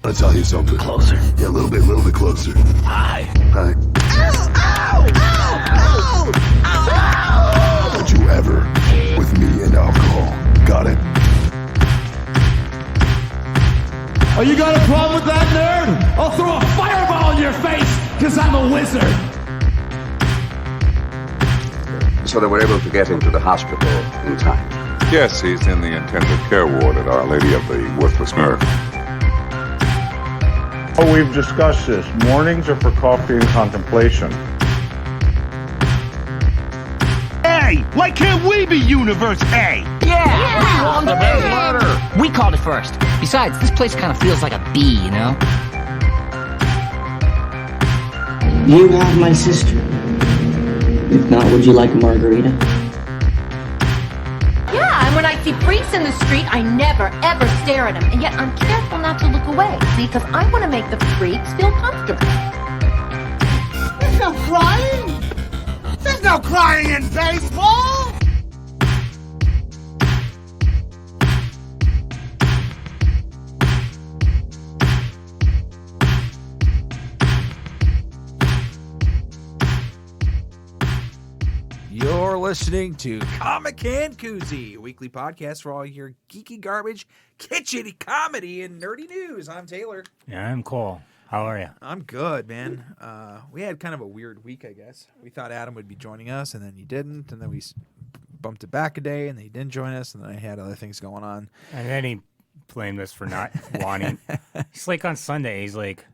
I'll tell you something. Closer. Yeah, a little bit closer. Hi. Hi. Ow! Ow! Ow! Ow! Ow! Don't you ever with me and alcohol. Got it? Oh, you got a problem with that, nerd? I'll throw a fireball in your face, because I'm a wizard. So they were able to get him to the hospital in time. Yes, he's in the intensive care ward at Our Lady of the Worthless Nerve. Oh, we've discussed this. Mornings are for coffee and contemplation. A! Why can't we be Universe A? Yeah! We won the best letter! We called it first. Besides, this place kind of feels like a bee, you know? You have my sister. If not, would you like a margarita? Yeah, and when I see freaks in the street, I never, ever stare at them. And yet I'm careful not to look away, because I want to make the freaks feel comfortable. There's no crying! There's no crying in baseball! You're listening to Comic Can Coozie, a weekly podcast for all your geeky garbage, kitschy comedy, and nerdy news. I'm Tayler. Yeah, I'm Cole. How are you? I'm good, man. We had kind of a weird week, I guess. We thought Adam would be joining us, and then he didn't, and then we bumped it back a day, and then he didn't join us, and then I had other things going on. And then he blamed us for not wanting. It's like on Sunday, he's like,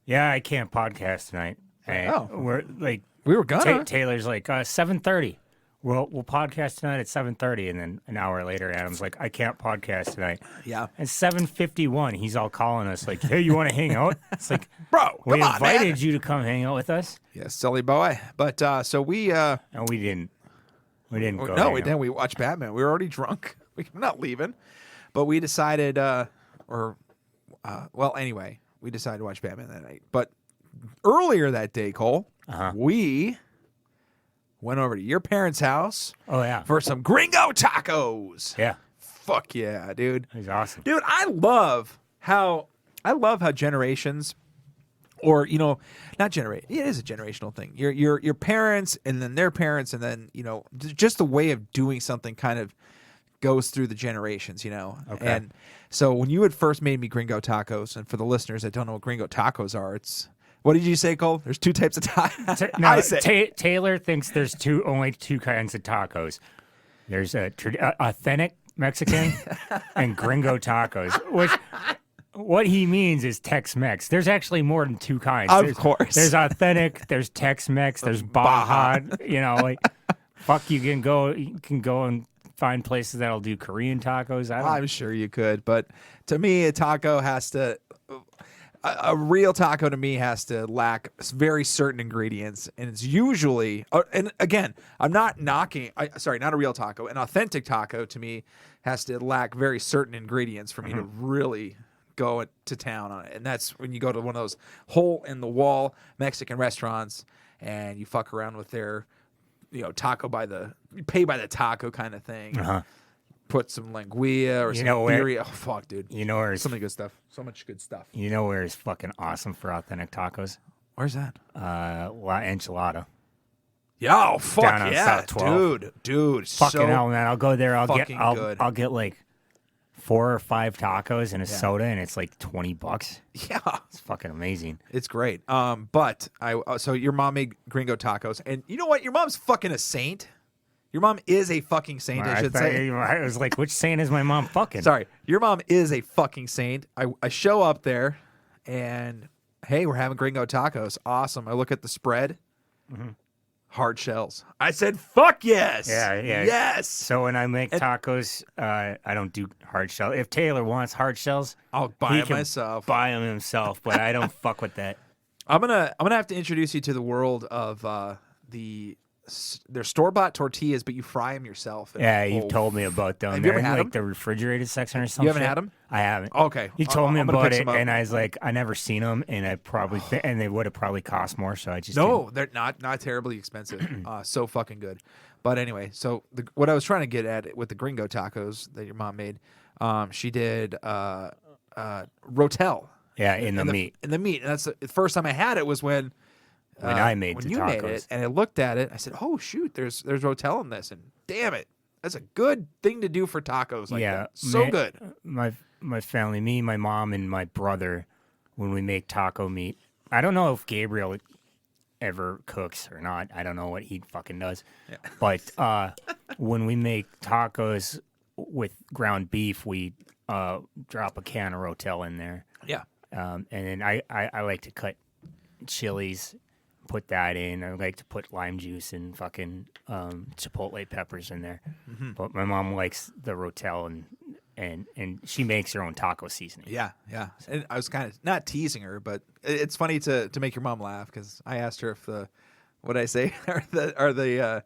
yeah, I can't podcast tonight. And we're like, we were gonna. Taylor's like, 7:30. We'll podcast tonight at 7:30, and then an hour later, Adam's like, I can't podcast tonight. Yeah. And 7:51, he's all calling us like, hey, you want to hang out? It's like, bro, we come on, invited man. you to come hang out with us. Yeah, silly boy. But so we. No, we didn't. We didn't go. No, we didn't. We watched Batman. We were already drunk. We're not leaving. But we decided, anyway, we decided to watch Batman that night. But earlier that day, Cole, we went over to your parents' house. Oh, yeah. For some gringo tacos. Yeah. Fuck yeah, dude. He's awesome. Dude, I love how generations, or, you know, not generate. It is a generational thing. Your parents and then their parents and then, you know, just the way of doing something kind of goes through the generations, you know. Okay. And so when you had first made me gringo tacos, and for the listeners that don't know what gringo tacos are, it's, what did you say, Cole? There's two types of tacos. No, Taylor thinks there's only two kinds of tacos. There's authentic Mexican and gringo tacos, which what he means is Tex-Mex. There's actually more than two kinds. Of course. There's authentic, there's Tex-Mex, there's Baja. You know, like, fuck, you can go and find places that'll do Korean tacos. I'm sure you could, but to me, a real taco to me has to lack very certain ingredients, and it's usually, and again, I'm not knocking, not a real taco. An authentic taco to me has to lack very certain ingredients for me to really go to town on it. And that's when you go to one of those hole-in-the-wall Mexican restaurants and you fuck around with their, you know, you pay by the taco kind of thing. Put some languilla or some birria. Oh, fuck, dude. You know where so many good stuff. So much good stuff. You know where is fucking awesome for authentic tacos? Where's that? La Enchilada. Yeah, oh, fuck down on yeah, South 12. dude. Fucking so hell, man. I'll go there. good. I'll get like 4 or 5 tacos and a soda, and it's like $20. Yeah, it's fucking amazing. It's great. But so your mom made gringo tacos, and you know what? Your mom's fucking a saint. Your mom is a fucking saint, I should say. I was like, which saint is my mom fucking? Sorry. Your mom is a fucking saint. I show up there, and, hey, we're having gringo tacos. Awesome. I look at the spread. Hard shells. I said, fuck yes. Yeah. Yes. So when I make tacos, I don't do hard shells. If Taylor wants hard shells, I'll buy them myself. Buy them himself, but I don't fuck with that. I'm gonna have to introduce you to the world of they're store-bought tortillas, but you fry them yourself. Yeah, you've told me about them. Have you ever had like them? the refrigerated section or something. You haven't had them? I haven't. Okay. You told me I'm gonna about pick it, some up. and I was like, I never seen them, and and they would have probably cost more, so I just No, they're not terribly expensive. So fucking good. But anyway, so what I was trying to get at with the gringo tacos that your mom made, she did Rotel. Yeah, in the meat. In the meat. And that's the first time I had it was when I made when the you tacos. made it, and I looked at it. I said, "Oh shoot, there's Rotel in this," and damn it, that's a good thing to do for tacos. Like that. So good. My family, me, my mom, and my brother, when we make taco meat. I don't know if Gabriel ever cooks or not. I don't know what he fucking does. Yeah. But when we make tacos with ground beef, we drop a can of Rotel in there. Yeah. And then I like to cut chilies, put that in. I like to put lime juice and fucking chipotle peppers in there. Mm-hmm. But my mom likes the Rotel and she makes her own taco seasoning. Yeah. And I was kind of not teasing her, but it's funny to make your mom laugh because I asked her if what I say are the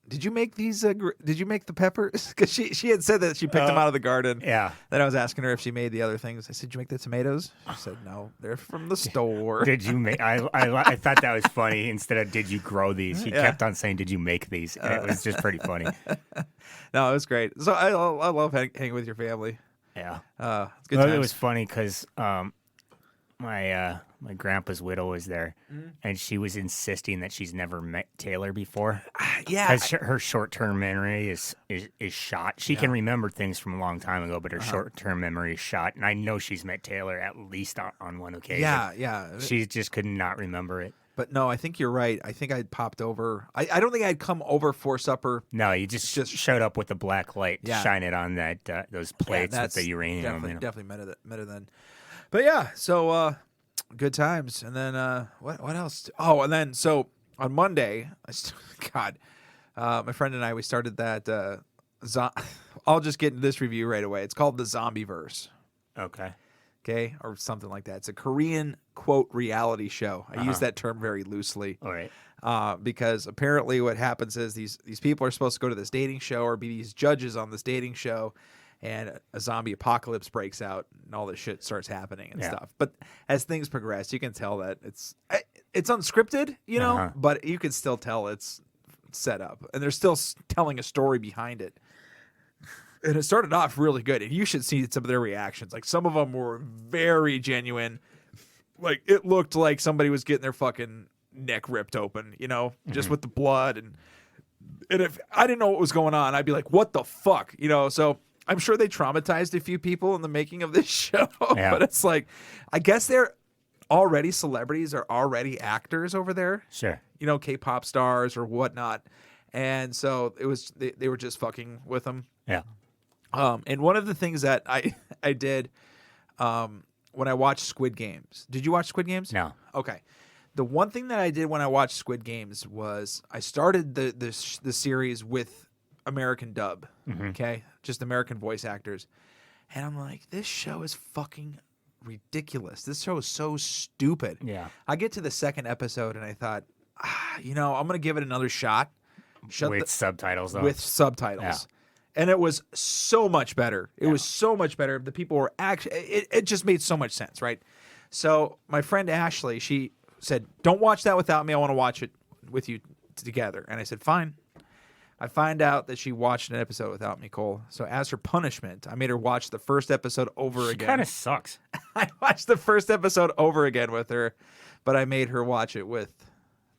did you make these? Did you make the peppers? Because she had said that she picked them out of the garden. Yeah. Then I was asking her if she made the other things. I said, "Did you make the tomatoes?" She said, "No, they're from the store." Did you make? I thought that was funny. Instead of "Did you grow these?" She kept on saying, "Did you make these?" And it was just pretty funny. No, it was great. So I love hanging with your family. Yeah. It's good times. It was funny because my grandpa's widow was there, and she was insisting that she's never met Tayler before. Yeah, because her short-term memory is shot. She can remember things from a long time ago, but her short-term memory is shot. And I know she's met Tayler at least on one occasion. Yeah. She just could not remember it. But no, I think you're right. I think I'd popped over. I don't think I'd come over for supper. No, you just showed up with the black light, shine it on that those plates with the uranium. Definitely met her then. But yeah, so good times. And then what else? Oh, and then so on Monday, my friend and I, we started that. I'll just get into this review right away. It's called the Zombieverse. Okay, or something like that. It's a Korean quote reality show. I use that term very loosely. All right. Because apparently what happens is these people are supposed to go to this dating show or be these judges on this dating show, and a zombie apocalypse breaks out and all this shit starts happening and stuff. But as things progress, you can tell that it's unscripted, but you can still tell it's set up, and they're still telling a story behind it. And it started off really good, and you should see some of their reactions. Like, some of them were very genuine. Like, it looked like somebody was getting their fucking neck ripped open, just with the blood. And if I didn't know what was going on, I'd be like, what the fuck? So I'm sure they traumatized a few people in the making of this show. Yeah. But it's like, I guess they're already celebrities or already actors over there. Sure. K-pop stars or whatnot. And so it was they were just fucking with them. Yeah. And one of the things that I did when I watched Squid Games. Did you watch Squid Games? No. Okay. The one thing that I did when I watched Squid Games was I started the series with American dub. Okay, just American voice actors, and I'm like, this show is fucking ridiculous. This show is so stupid. Yeah. I get to the second episode and I thought, I'm gonna give it another shot. With subtitles, though. With subtitles. Yeah. And it was so much better. It was so much better. The people were actually, it just made so much sense, right? So my friend Ashley, she said, don't watch that without me. I want to watch it with you together. And I said, fine. I find out that she watched an episode without me, Cole. So as her punishment, I made her watch the first episode over again. Kind of sucks. I watched the first episode over again with her, but I made her watch it with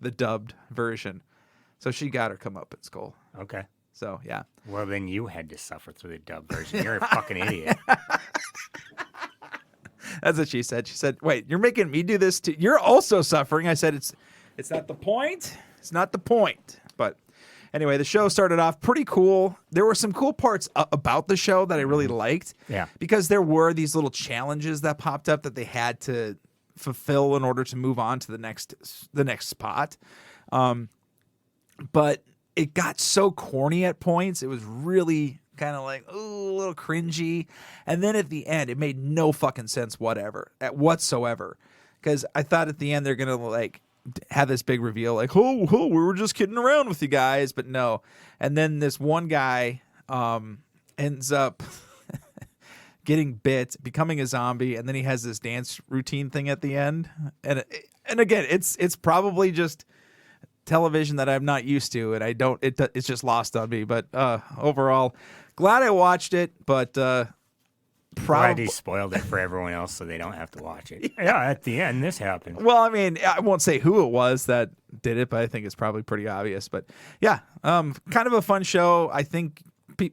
the dubbed version. So she got her comeuppance, Cole. Okay. So, yeah. Well, then you had to suffer through the dub version. You're a fucking idiot. That's what she said. She said, wait, you're making me do this too? You're also suffering. I said, it's not the point. It's not the point. But anyway, the show started off pretty cool. There were some cool parts about the show that I really liked. Yeah. Because there were these little challenges that popped up that they had to fulfill in order to move on to the next spot. But it got so corny at points. It was really kind of like, ooh, a little cringy. And then at the end, it made no fucking sense whatsoever. Because I thought at the end they're going to have this big reveal, like, oh, we were just kidding around with you guys. But no. And then this one guy ends up getting bit, becoming a zombie. And then he has this dance routine thing at the end. And again, it's probably just television that I'm not used to, and it's just lost on me. But overall, glad I watched it. But Glad he spoiled it for everyone else so they don't have to watch it. Yeah, at the end, this happened. Well, I mean, I won't say who it was that did it, but I think it's probably pretty obvious. But yeah, kind of a fun show. I think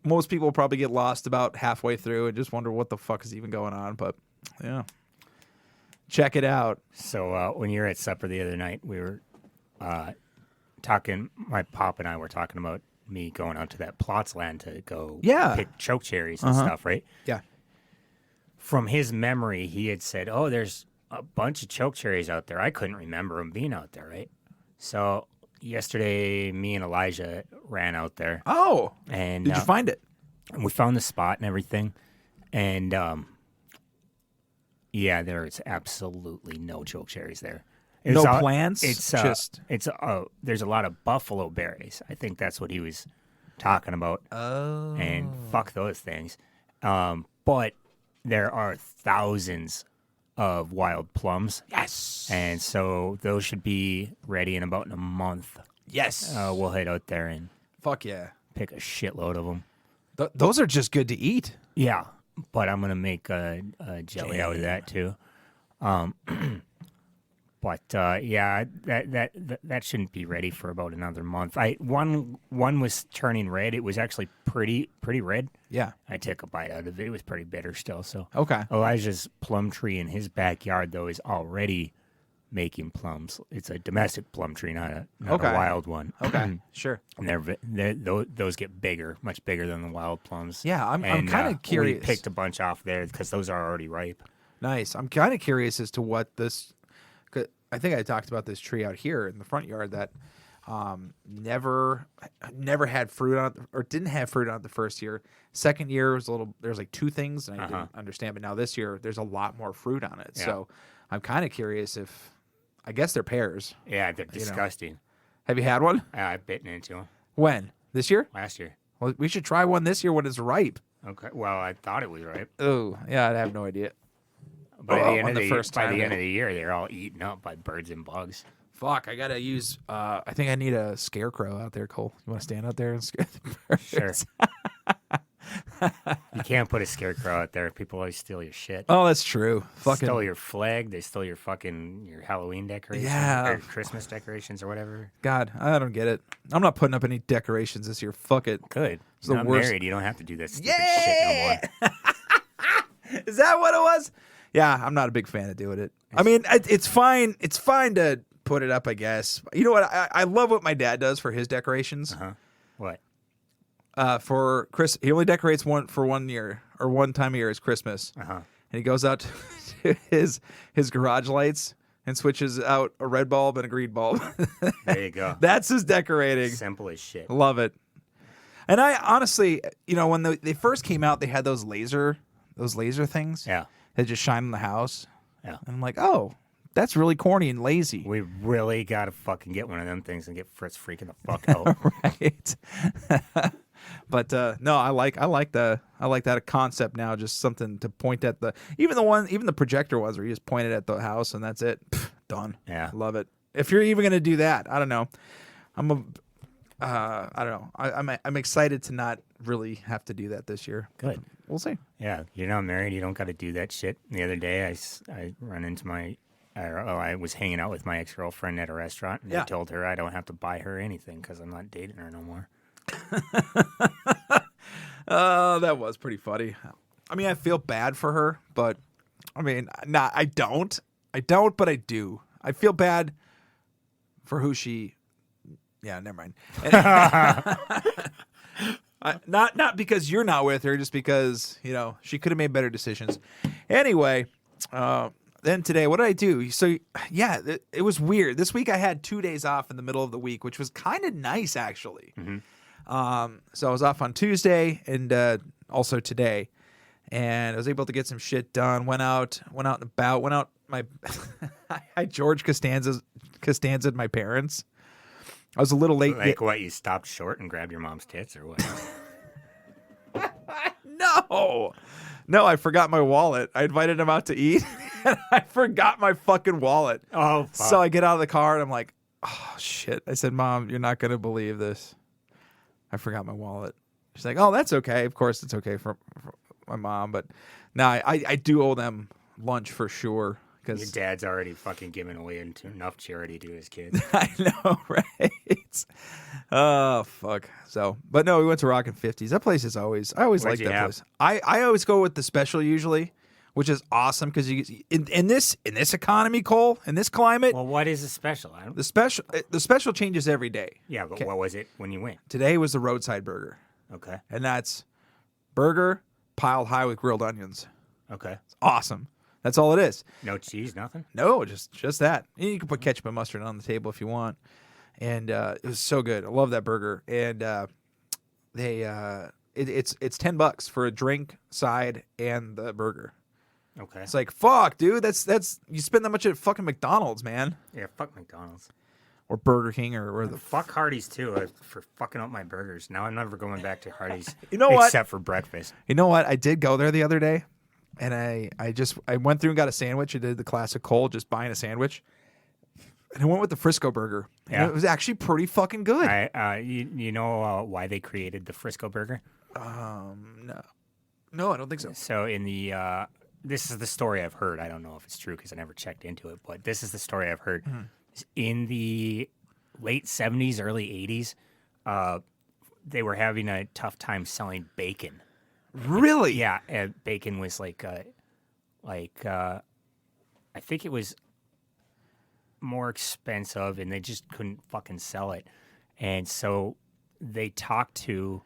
most people will probably get lost about halfway through and just wonder what the fuck is even going on. But yeah, check it out. So when you were at supper the other night, we were talking, my pop and I were talking about me going out to that plots land to go pick choke cherries and stuff, right? Yeah. From his memory, he had said, oh, there's a bunch of choke cherries out there. I couldn't remember them being out there, right? So yesterday, me and Elijah ran out there. Oh. And did you find it? And we found the spot and everything. And yeah, there's absolutely no choke cherries there. No plants? There's a lot of buffalo berries. I think that's what he was talking about. Oh. And fuck those things. But there are thousands of wild plums. Yes. And so those should be ready in about a month. Yes. We'll head out there and fuck yeah, pick a shitload of them. Those are just good to eat. Yeah, but I'm gonna make a jelly out of that too. But yeah, that shouldn't be ready for about another month. One was turning red. It was actually pretty red. Yeah. I took a bite out of it. It was pretty bitter still. So okay. Elijah's plum tree in his backyard though is already making plums. It's a domestic plum tree, not a wild one. Okay, sure. And those get bigger, much bigger than the wild plums. Yeah, I'm kind of curious. We picked a bunch off there because those are already ripe. Nice. I'm kind of curious as to what this. I think I talked about this tree out here in the front yard that never had fruit on it, or didn't have fruit on it the first year. Second year was there's like two things, and I didn't understand. But now this year there's a lot more fruit on it. Yeah. So I'm kind of curious if. I guess they're pears. Yeah, they're disgusting. Have you had one? I've bitten into them. When? This year? Last year. Well, we should try one this year when it's ripe. Okay. Well, I thought it was ripe. Oh, yeah, I have no idea. But at the end of the year, they're all eaten up by birds and bugs. Fuck, I gotta use. I think I need a scarecrow out there, Cole. You want to stand out there and scare the birds? Sure. You can't put a scarecrow out there. People always steal your shit. Oh, that's true. Fucking stole your flag. They stole your Halloween decorations. Yeah. Or Christmas decorations or whatever. God, I don't get it. I'm not putting up any decorations this year. Fuck it. Good. You're not married. You don't have to do that stupid shit no more. Is that what it was? Yeah, I'm not a big fan of doing it. I mean, it's fine. It's fine to put it up, I guess. You know what? I love what my dad does for his decorations. What? For Chris, he only decorates one for 1 year or one time a year is Christmas. And he goes out to his garage lights and switches out a red bulb and a green bulb. There you go. That's his decorating. Simple as shit. Love it. And I honestly, when they first came out, they had those laser things. Yeah. That just shine on the house. Yeah. And I'm like, oh, that's really corny and lazy. We really got to fucking get one of them things and get Fritz freaking the fuck out. Right. But no, I like that concept now. Just something to point at even the projector ones where you just point it at the house and that's it. Pfft, done. Yeah. Love it. If you're even gonna do that, I don't know. I don't know. I'm excited to not really have to do that this year. Good. We'll see. Yeah, you're not married. You don't got to do that shit. The other day, I run into I was hanging out with my ex-girlfriend at a restaurant, and I told her I don't have to buy her anything because I'm not dating her no more. That was pretty funny. I mean, I feel bad for her, but I mean, I don't, but I do. I feel bad for who she. Yeah, never mind. Not because you're not with her, just because she could have made better decisions. Anyway, then today, what did I do? So yeah, it was weird. This week I had 2 days off in the middle of the week, which was kind of nice actually. So I was off on Tuesday and also today, and I was able to get some shit done. Went out and about. I George Costanza'd my parents. I was a little late. Like what? You stopped short and grabbed your mom's tits, or what? No, I forgot my wallet. I invited him out to eat, and I forgot my fucking wallet. Oh, fuck. So I get out of the car, and I'm like, oh, shit. I said, Mom, you're not going to believe this. I forgot my wallet. She's like, oh, that's okay. Of course it's okay. my mom. But no, I do owe them lunch for sure. Your Because dad's already fucking giving away enough charity to his kids. I know, right? Oh fuck. So, but no, we went to Rockin' 50s. That place is always. I always like What'd you that have? place. I always go with the special usually, which is awesome because you in this economy, Cole, in this climate, Well, what is a special? I don't. the special changes every day. Yeah, but Okay. what was it when you went? Today was the roadside burger, Okay. and that's burger piled high with grilled onions. Okay. It's awesome. That's all it is. No cheese, nothing. No, just that. And you can put ketchup and mustard on the table if you want. And it was so good. I love that burger. And it's $10 for a drink, side, and the burger. Okay. It's like, fuck, dude. That's you spend that much at fucking McDonald's, man, Yeah, fuck McDonald's. or Burger King, or the. Fuck Hardee's too for fucking up my burgers. Now I'm never going back to Hardee's. You know what? Except for breakfast. You know what? I did go there the other day, and I went through and got a sandwich. I did the classic Cole, just buying a sandwich, and I went with the Frisco burger. And Yeah. it was actually pretty fucking good. You know why they created the Frisco burger? No, I don't think so. So in the this is the story I've heard. I don't know if it's true because I never checked into it, but this is the story I've heard. In the late 70s, early 80s, they were having a tough time selling bacon. Really? Yeah, bacon was like I think it was more expensive, and they just couldn't fucking sell it. And so they talked to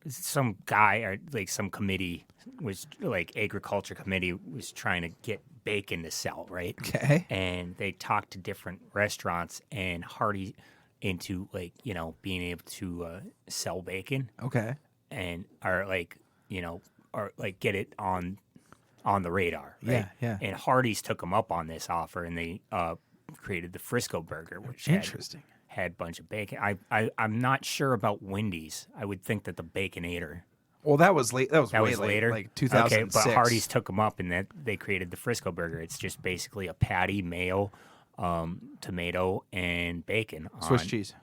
some guy or like some committee was like agriculture committee was trying to get bacon to sell, right? Okay. And they talked to different restaurants and Hardy into like, being able to sell bacon Okay. and or get it on the radar. Right? Yeah, yeah. And Hardee's took them up on this offer, and they created the Frisco burger, which Interesting. had a bunch of bacon. I'm not sure about Wendy's. I would think that the Baconator. Well, that was late. That was That way was late, later, like 2006. Okay, but Hardee's took them up, and that they created the Frisco burger. It's just basically a patty, mayo, tomato, and bacon. Swiss cheese.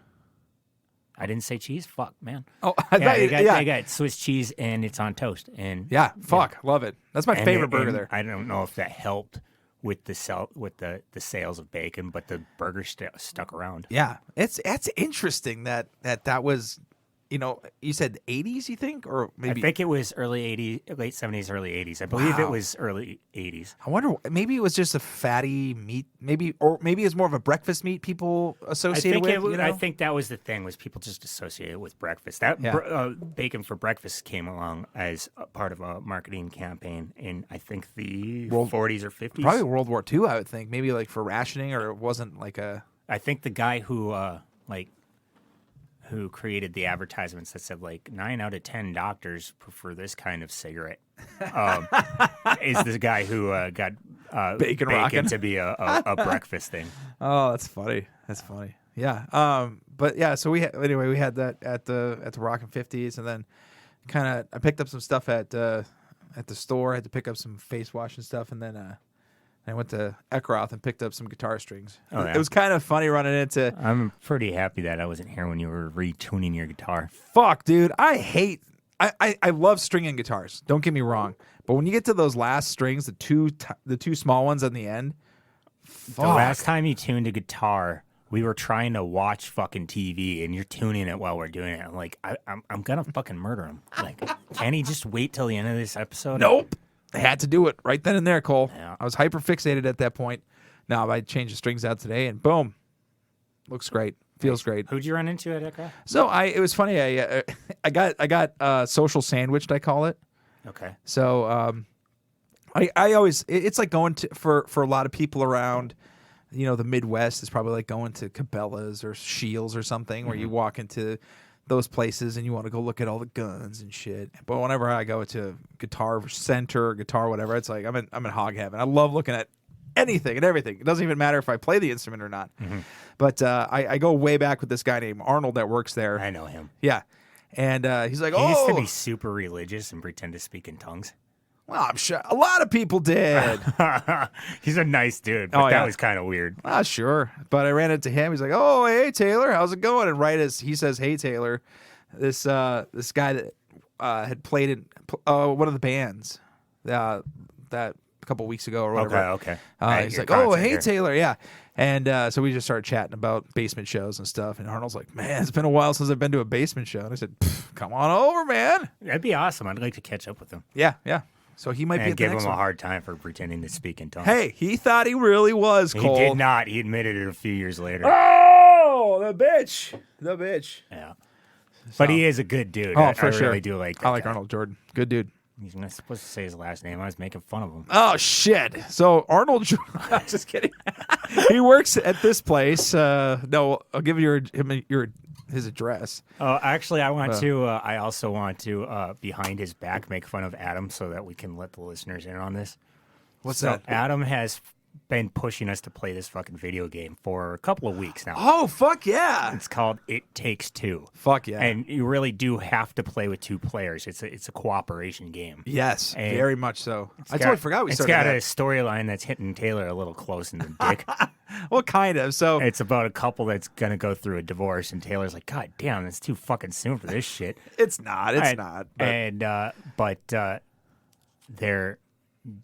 I didn't say cheese. Fuck, man. Oh, I thought you- they got Swiss cheese, and it's on toast. And Yeah, fuck, love it. That's my and favorite it- burger and there. I don't know if that helped with the sales of bacon, but the burger stuck around. Yeah, it's interesting that was, you said 80s, you think, or maybe I think it was late 70s, early 80s. I believe Wow. it was early 80s. I wonder, maybe it was just a fatty meat, maybe it's more of a breakfast meat people associated with. I think that was the thing, was people just associated it with breakfast. That Yeah. bacon for breakfast came along as a part of a marketing campaign in I think the World- 40s or 50s. probably World War II. I would think maybe like for rationing, or it wasn't like a. I think the guy who created the advertisements that said like 9 out of 10 doctors prefer this kind of cigarette is the guy who got Bacon rockin'. to be a breakfast thing. Oh, that's funny. That's funny. Yeah. But yeah. So we had that at the Rockin' 50s, and then I picked up some stuff at the store. I had to pick up some face wash and stuff, and then I went to Eckroth and picked up some guitar strings. Oh, yeah. It was kind of funny running into. I'm pretty happy that I wasn't here when you were retuning your guitar. Fuck, dude. I love stringing guitars. Don't get me wrong, but when you get to those last strings, the two small ones on the end. Fuck. The last time you tuned a guitar, we were trying to watch fucking TV, and you're tuning it while we're doing it. I'm like, I'm gonna fucking murder him. Like, can he just wait till the end of this episode? Nope. I had to do it right then and there, Cole. Yeah. I was hyper fixated at that point. Now I changed the strings out today, and boom, looks great, feels great. Who'd you run into at Eckroth? So it was funny. I got social sandwiched, I call it. Okay. So I always, it's like going to for a lot of people around, the Midwest is probably like going to Cabela's or Shields or something, where you walk into those places and you want to go look at all the guns and shit. But whenever I go to Guitar Center, guitar whatever, it's like I'm in hog heaven. I love looking at anything and everything. It doesn't even matter if I play the instrument or not. But I go way back with this guy named Arnold that works there. I know him. Yeah, and he's like, He used to oh, be super religious and pretend to speak in tongues. well, I'm sure a lot of people did. He's a nice dude, but Oh, yeah. that was kind of weird. Sure. But I ran into him. He's like, oh, hey, Tayler, how's it going? And right as he says, hey, Tayler, this guy that had played in one of the bands that a couple weeks ago or whatever. Okay. He's like, "Oh, hey, Tayler, yeah." And so we just started chatting about basement shows and stuff. And Arnold's like, "Man, it's been a while since I've been to a basement show." And I said, "Come on over, man." That'd be awesome. I'd like to catch up with him. Yeah. So he might be And at the give next him a one. hard time for pretending to speak in tongues. Hey, he thought he really was Cole. He did not. He admitted it a few years later. Oh, the bitch. Yeah. But he is a good dude. Oh, for I sure. really do like that I like guy. Arnold Jordan. Good dude. He's not supposed to say his last name. I was making fun of him. Oh shit! So Arnold, just kidding. He works at this place. No, I'll give you his address. Oh, actually, I want to. I also want to behind his back make fun of Adam so that we can let the listeners in on this. What's so that? Adam has been pushing us to play this fucking video game for a couple of weeks now. Oh fuck yeah! It's called It Takes Two. Fuck yeah! And you really do have to play with two players. It's a cooperation game. Yes, And very much so. I totally forgot we started. It's got that. a storyline that's hitting Taylor a little close in the dick. Well, kind of. So it's about a couple that's gonna go through a divorce, and Taylor's like, "God damn, it's too fucking soon for this shit." It's not. It's not. But their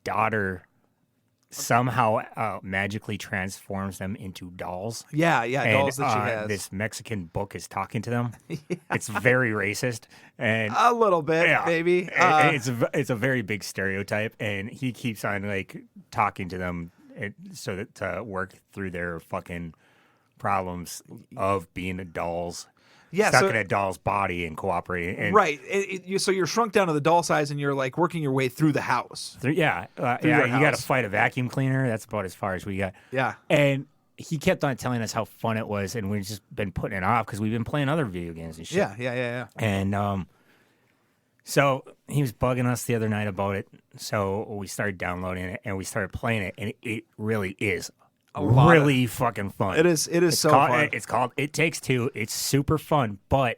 daughter somehow magically transforms them into dolls. Yeah, And, dolls that she has. This Mexican book is talking to them. It's very racist and a little bit, maybe. It's a very big stereotype, and he keeps on like talking to them so that to work through their fucking problems of being a dolls. Stuck in a doll's body and cooperating. And right. So you're shrunk down to the doll size, and you're like working your way through the house. You got to fight a vacuum cleaner. That's about as far as we got. Yeah. And he kept on telling us how fun it was, and we've just been putting it off because we've been playing other video games and shit. Yeah. And so he was bugging us the other night about it. So we started downloading it, and we started playing it, and it really is really fucking fun. It is so fun. It's called It Takes Two. It's super fun, but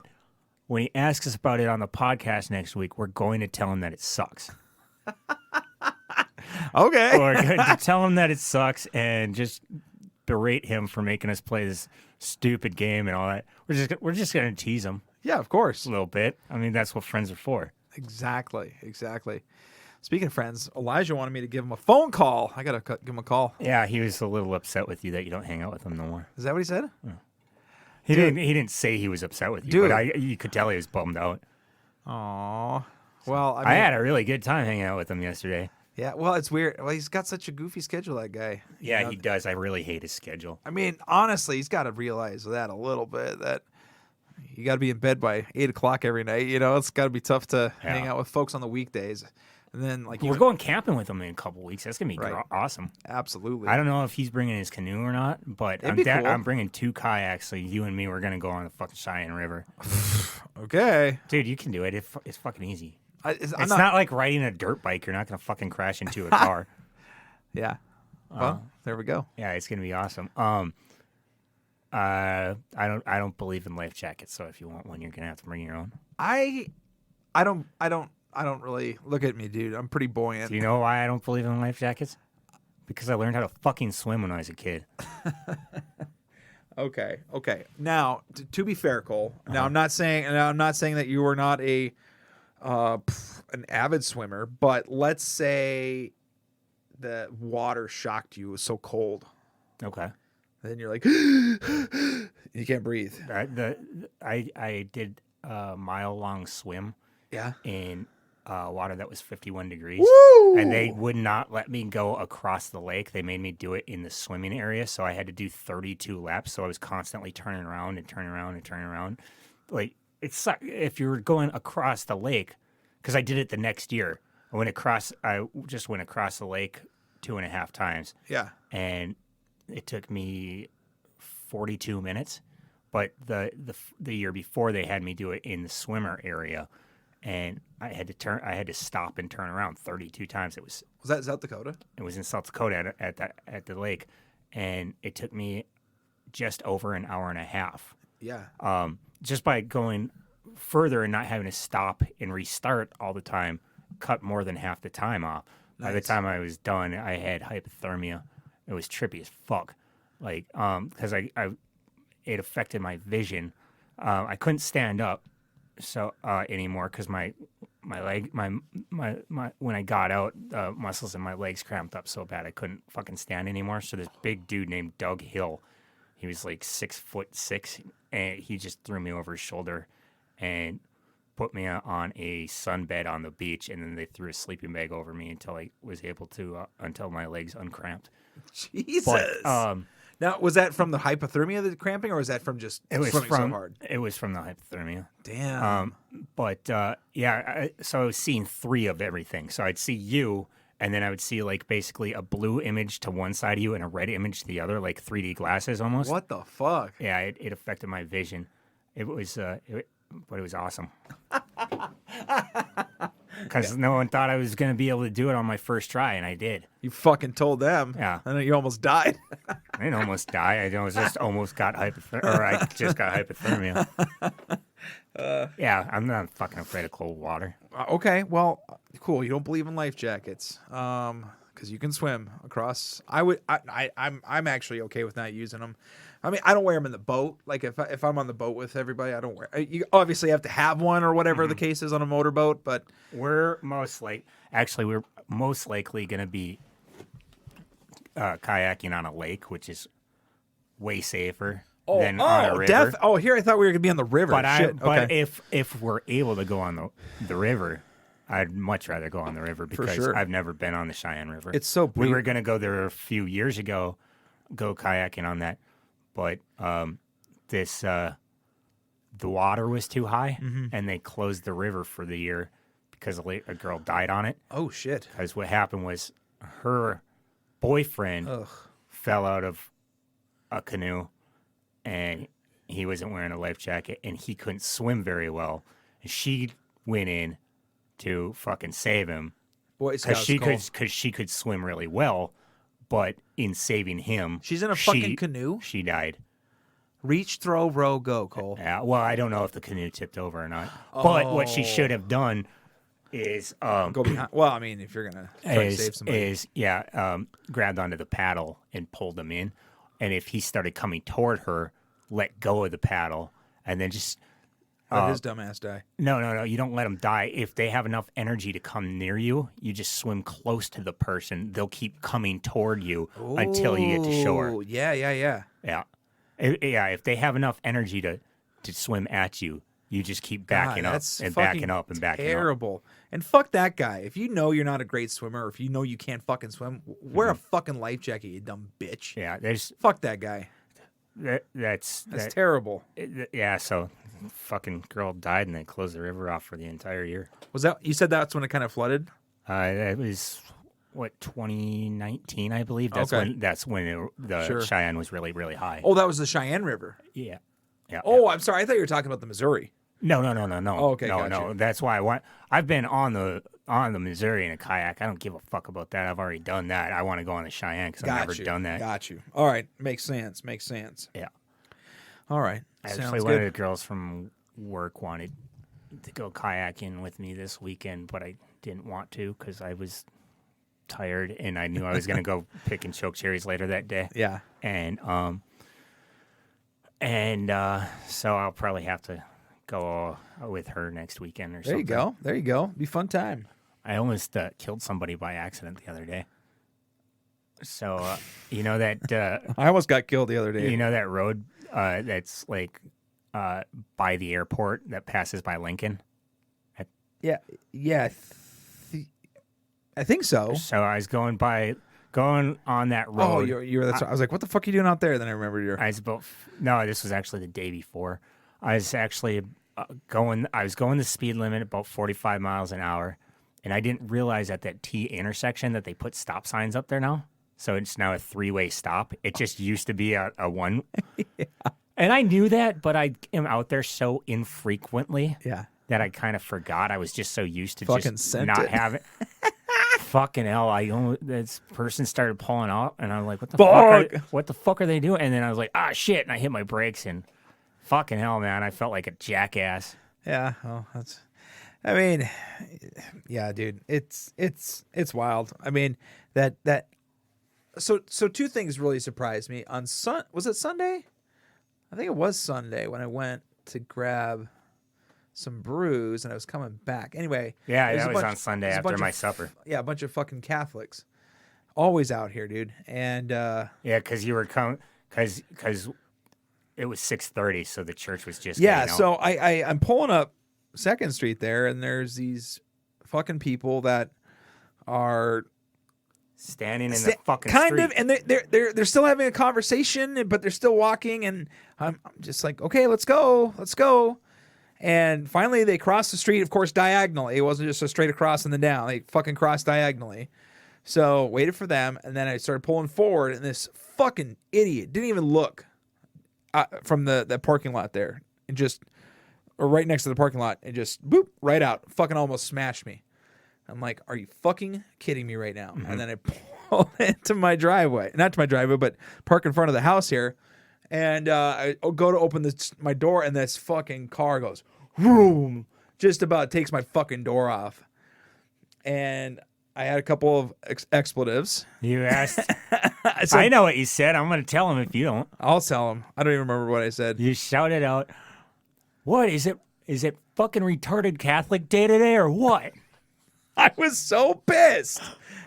when he asks us about it on the podcast next week, we're going to tell him that it sucks. Okay. We're going to tell him that it sucks and just berate him for making us play this stupid game and all that. We're just going to tease him. Yeah, of course. A little bit. I mean, that's what friends are for. Exactly. Speaking of friends, Elijah wanted me to give him a phone call. I gotta give him a call. Yeah, he was a little upset with you that you don't hang out with him no more. Is that what he said? Yeah. He didn't say he was upset with you, but you could tell he was bummed out. Aw. Well, I had a really good time hanging out with him yesterday. Yeah, well, it's weird. Well, he's got such a goofy schedule, that guy. Yeah, he does. I really hate his schedule. I mean, honestly, he's got to realize that a little bit, that you got to be in bed by 8 o'clock every night. You know, it's got to be tough to hang out with folks on the weekdays. And then, like, we're going camping with him in a couple weeks. That's gonna be awesome. Absolutely. I don't know if he's bringing his canoe or not, but I'm bringing 2 kayaks. So you and me, we're gonna go on the fucking Cheyenne River. Okay, dude, you can do it. It's fucking easy. It's not like riding a dirt bike. You're not gonna fucking crash into a car. Yeah. Well, there we go. Yeah, it's gonna be awesome. I don't believe in life jackets, so if you want one, you're gonna have to bring your own. I don't really look at me, dude. I'm pretty buoyant. Do you know why I don't believe in life jackets? Because I learned how to fucking swim when I was a kid. Okay. Now, to be fair, Cole. Now, I'm not saying that you are not an avid swimmer, but let's say the water shocked you. It was so cold. Okay. Then you're like, you can't breathe. I did a mile-long swim. Yeah. In water that was 51 degrees. Woo! And they would not let me go across the lake. They made me do it in the swimming area, so I had to do 32 laps. So I was constantly turning around and turning around and turning around. Like, it's if you were going across the lake, because I did it the next year. I just went across the lake 2.5 times. Yeah. And it took me 42 minutes. But the year before, they had me do it in the swimmer area. And I had to stop and turn around 32 times. Was that South Dakota? It was in South Dakota at the lake, and it took me just over an hour and a half. Yeah. Just by going further and not having to stop and restart all the time, cut more than half the time off. Nice. By the time I was done, I had hypothermia. It was trippy as fuck. Like, because it affected my vision. I couldn't stand up. anymore because my when I got out, the muscles in my legs cramped up so bad I couldn't fucking stand anymore. So this big dude named Doug Hill, he was like 6'6", and he just threw me over his shoulder and put me on a sunbed on the beach, and then they threw a sleeping bag over me until I was able to until my legs uncramped. Jesus. But, now, was that from the hypothermia, the cramping, or was that from just swimming so hard? It was from the hypothermia. Damn. So I was seeing 3 of everything. So I'd see you, and then I would see like basically a blue image to one side of you and a red image to the other, like 3D glasses almost. What the fuck? Yeah, it affected my vision. It was, but it was awesome. Because no one thought I was going to be able to do it on my first try, and I did. You fucking told them. Yeah. I know you almost died. I didn't almost die. I just almost got I just got hypothermia. Yeah, I'm not fucking afraid of cold water. Okay, well, cool. You don't believe in life jackets, because you can swim across. I'm actually okay with not using them. I mean, I don't wear them in the boat. Like if I'm on the boat with everybody, I don't wear. You obviously have to have one or whatever the case is on a motorboat. But we're most likely going to be kayaking on a lake, which is way safer than on a river. Here I thought we were going to be on the river. But if we're able to go on the river, I'd much rather go on the river because I've never been on the Cheyenne River. It's so we were going to go there a few years ago, go kayaking on that, but the water was too high, and they closed the river for the year because a girl died on it. Oh shit! Because what happened was her boyfriend fell out of a canoe, and he wasn't wearing a life jacket, and he couldn't swim very well. And she went in to fucking save him because she could swim really well, but in saving him, she's in a fucking canoe. She died. Reach, throw, row, go, Cole. Yeah. Well, I don't know if the canoe tipped over or not, but what she should have done is go behind. Well, I mean, if you're gonna try to save somebody, grabbed onto the paddle and pulled him in, and if he started coming toward her, let go of the paddle, and then just let his dumbass die. No, you don't let them die. If they have enough energy to come near you, you just swim close to the person. They'll keep coming toward you until you get to shore. Yeah. If they have enough energy to swim at you, you just keep backing up and backing up and backing terrible. Up. And fuck that guy. If you know you're not a great swimmer, or if you know you can't fucking swim, wear a fucking life jacket, you dumb bitch. Yeah, fuck that guy. That's terrible. So fucking girl died and they closed the river off for the entire year. Was that you said that's when it kind of flooded? It was 2019, I believe. That's when the Cheyenne was really, really high. Oh, that was the Cheyenne River. Yeah. Oh, I'm sorry. I thought you were talking about the Missouri. No. Oh, okay, no. That's why I've been on the Missouri in a kayak. I don't give a fuck about that. I've already done that. I want to go on the Cheyenne because I've never done that. Got you. All right, makes sense. Yeah. All right. Actually, one of the girls from work wanted to go kayaking with me this weekend, but I didn't want to because I was tired and I knew I was going to go pick and choke cherries later that day. Yeah. And so I'll probably have to go with her next weekend or something. There you go. Be a fun time. I almost killed somebody by accident the other day. So, you know that... I almost got killed the other day. You know that road that's like by the airport that passes by Lincoln? Yeah. I think so. So I was going on that road. Oh, you're that's. I was like, what the fuck are you doing out there? Then I remembered No, this was actually the day before. I was actually going the speed limit about 45 miles an hour, and I didn't realize at that T intersection that they put stop signs up there now. So it's now a 3-way stop. It just used to be a one. Yeah. And I knew that, but I am out there so infrequently that I kind of forgot. I was just so used to just not having. Fucking hell! This person started pulling out, and I'm like, "What the fuck are they doing?" And then I was like, "Ah, shit!" And I hit my brakes, and fucking hell, man, I felt like a jackass. Yeah, well, I mean, yeah, dude, it's wild. I mean, that. So two things really surprised me on was it Sunday? I think it was Sunday when I went to grab some brews, and I was coming back. Anyway, Yeah, there's that a was bunch- on Sunday there's a after bunch my of supper. Yeah, a bunch of fucking Catholics, always out here, dude. And Yeah, because you were because it was 6:30, so the church was just yeah, getting out. so I'm pulling up Second Street there, and there's these fucking people that are standing in the fucking kind street. of, and they're still having a conversation, but they're still walking, and I'm just like, okay, let's go. And finally, they crossed the street, of course, diagonally. It wasn't just a straight across and then down. They fucking crossed diagonally. So waited for them, and then I started pulling forward, and this fucking idiot didn't even look from the parking lot there, and or right next to the parking lot, and just boop right out, fucking almost smashed me. I'm like, are you fucking kidding me right now? Mm-hmm. And then I pull into my driveway, not to my driveway, but park in front of the house here, and I go to open my door, and this fucking car goes, vroom, just about takes my fucking door off, and I had a couple of expletives. You asked. said, I know what you said. I'm going to tell him if you don't. I'll tell him. I don't even remember what I said. You shouted out, "What is it? Is it fucking retarded Catholic Day today or what?" I was so pissed.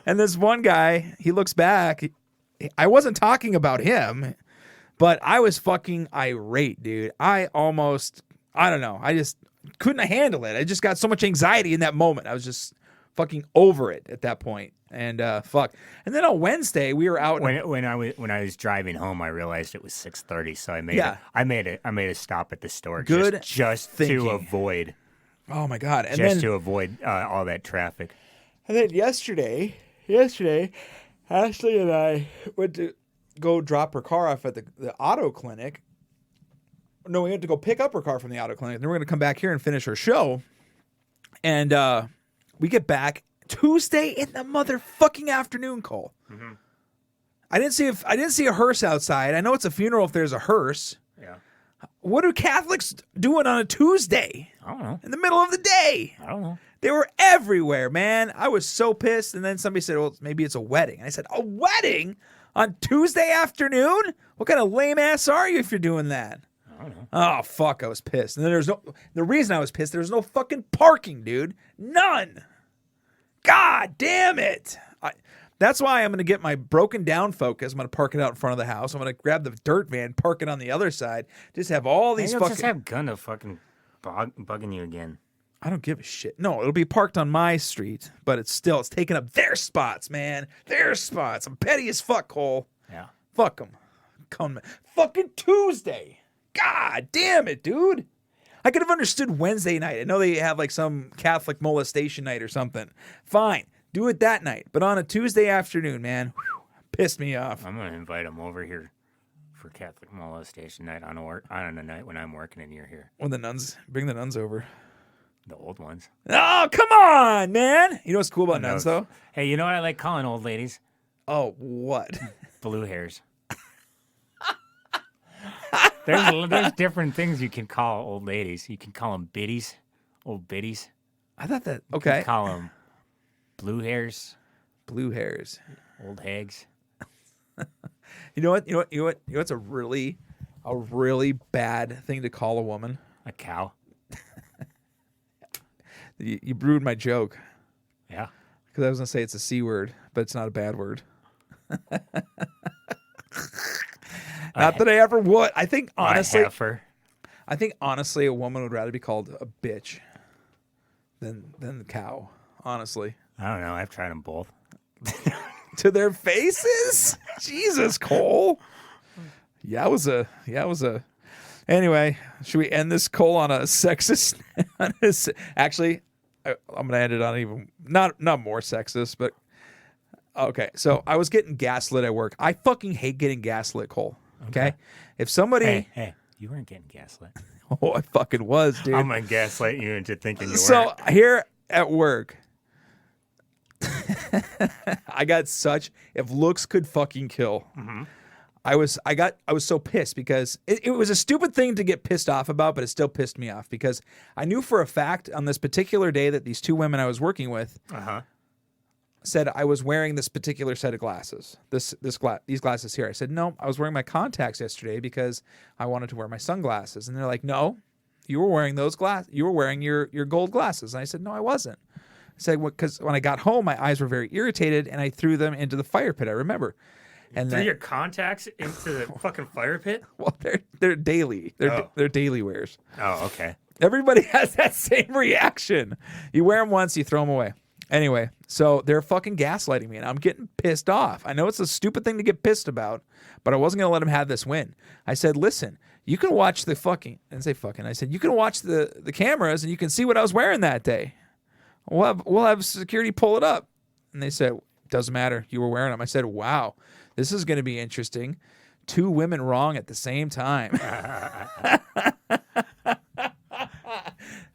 And this one guy, he looks back. I wasn't talking about him, but I was fucking irate, dude. I don't know. I just couldn't handle it. I just got so much anxiety in that moment. I was just fucking over it at that point. And fuck. And then on Wednesday, we were out. When I was driving home, I realized it was 6:30, so I made a stop at the store just thinking. to avoid. Oh my god! And just to avoid all that traffic. And then yesterday, Ashley and I went to go drop her car off at the auto clinic. No, we had to go pick up her car from the auto clinic. Then we're going to come back here and finish her show. And we get back Tuesday in the motherfucking afternoon, Cole. Mm-hmm. I didn't see a hearse outside. I know it's a funeral if there's a hearse. Yeah. What are Catholics doing on a Tuesday? I don't know. In the middle of the day. I don't know. They were everywhere, man. I was so pissed. And then somebody said, well, maybe it's a wedding. And I said, a wedding on Tuesday afternoon? What kind of lame ass are you if you're doing that? I don't know. Oh, fuck. I was pissed. And then the reason I was pissed, there was no fucking parking, dude. None. God damn it. That's why I'm going to get my broken down Focus. I'm going to park it out in front of the house. I'm going to grab the dirt van, park it on the other side. Just have all these fucking... just have Gunda fucking bugging you again. I don't give a shit. No, it'll be parked on my street, but it's taking up their spots, man. Their spots. I'm petty as fuck, Cole. Yeah. Fuck them. Come fucking Tuesday. God damn it, dude. I could have understood Wednesday night. I know they have like some Catholic molestation night or something. Fine. Do it that night. But on a Tuesday afternoon, man, pissed me off. I'm going to invite them over here for Catholic molestation night on a night when I'm working and you're here. When bring the nuns over. The old ones. Oh, come on, man. You know what's cool about nuns, though? Hey, you know what I like calling old ladies? Oh, what? Blue hairs. There's different things you can call old ladies. You can call them biddies, old biddies. I thought that, You okay. can call them blue hairs. Blue hairs. Old hags. You know what's a really bad thing to call a woman? A cow. You ruined my joke. Yeah. Because I was going to say it's a C word, but it's not a bad word. Not that I ever would. I think honestly, a woman would rather be called a bitch than the cow. Honestly, I don't know. I've tried them both. To their faces. Jesus, Cole. Yeah, it was a. Anyway, should we end this, Cole, on a sexist? Actually, I'm gonna end it on even not more sexist, but okay. So I was getting gaslit at work. I fucking hate getting gaslit, Cole. Okay, if somebody, hey, you weren't getting gaslit. Oh, I fucking was, dude. I'm gonna gaslight you into thinking you were. So here at work, I got if looks could fucking kill. Mm-hmm. I was so pissed because it was a stupid thing to get pissed off about, but it still pissed me off because I knew for a fact on this particular day that these two women I was working with said I was wearing this particular set of glasses, these glasses here. I said, no, I was wearing my contacts yesterday because I wanted to wear my sunglasses. And they're like, no, you were wearing those you were wearing your gold glasses. And I said, no, I wasn't. I said, because when I got home, my eyes were very irritated, and I threw them into the fire pit. I remember. And threw your contacts into the fucking fire pit? Well, they're daily. They're daily wears. Oh, okay. Everybody has that same reaction. You wear them once, you throw them away. Anyway, so they're fucking gaslighting me, and I'm getting pissed off. I know it's a stupid thing to get pissed about, but I wasn't going to let them have this win. I said, listen, you can watch the fucking, I didn't say fucking, I said, you can watch the cameras, and you can see what I was wearing that day. We'll have security pull it up. And they said, doesn't matter. You were wearing them. I said, wow, this is going to be interesting. 2 women wrong at the same time.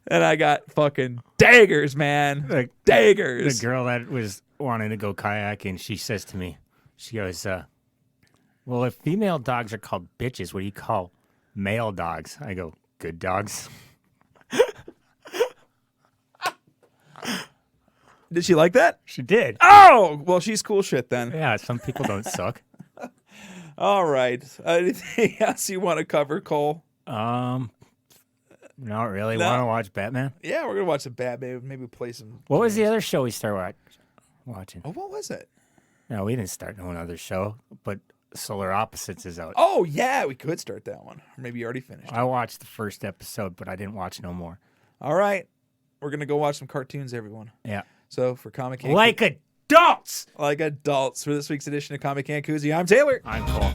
And I got fucking daggers, man. Daggers. The girl that was wanting to go kayaking, she says to me, she goes, well, if female dogs are called bitches, what do you call male dogs? I go, good dogs. Did she like that? She did. Oh, well, she's cool shit then. Yeah, some people don't suck. All right. Anything else you want to cover, Cole? Not really. No. Want to watch Batman? Yeah, we're gonna watch some Batman. Maybe play some. What was the other show we started watching? Oh, what was it? No, we didn't start no another show, but Solar Opposites is out. Oh yeah, we could start that one. Or maybe you already finished. I watched the first episode, but I didn't watch no more. All right, we're gonna go watch some cartoons, everyone. Yeah. So for Comic Can like adults, for this week's edition of Comic Can Coozie, I'm Tayler. I'm Cole.